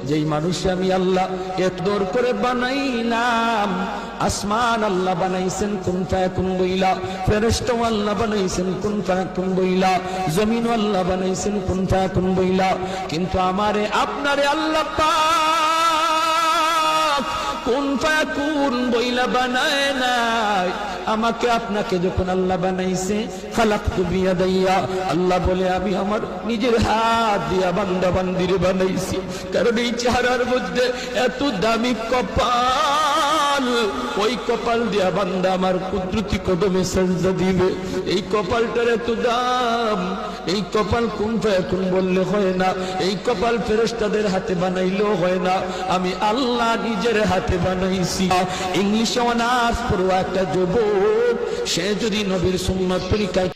যেই মানুষ আমি আল্লাহ একদর করে বানাইলাম। আসমান আল্লাহ বানাইছেন কুন ফায়াকুন বইলা, ফেরেশতা আল্লাহ বানাইছেন কুন ফায়াকুন বইলা, জমিন আল্লাহ বানাইছেন কুন ফায়াকুন বইলা। কিন্তু আমারে আপনারে আল্লাহ পাক কুন ফায়াকুন বইলা বানায় নাই। আমাকে আপনাকে যখন আল্লাহ বানাইছে, খালাকতু বিয়াদাইয়া, আল্লাহ বলে আমি আমার নিজের হাত দিয়া বান্দা বান্দিরে বানাইছি। কারণ এই চেহারার মধ্যে এত দামি কপাল, ওই কপাল দিয়া বান্দা আমার কুদরতি কদমে সাজদা দিবে। এই কপালটার এত দাম, এই কপাল কুন ফায়াকুন বললে হয় না, এই কপাল ফেরেশতাদের হাতে বানাইলেও হয় না, আমি আল্লাহ নিজের হাতে বানাইছি। ইংলিশে অনার্স পড়ুয়া একটা যুবক, সে যদি নবীর সুন্নাত তরিকায়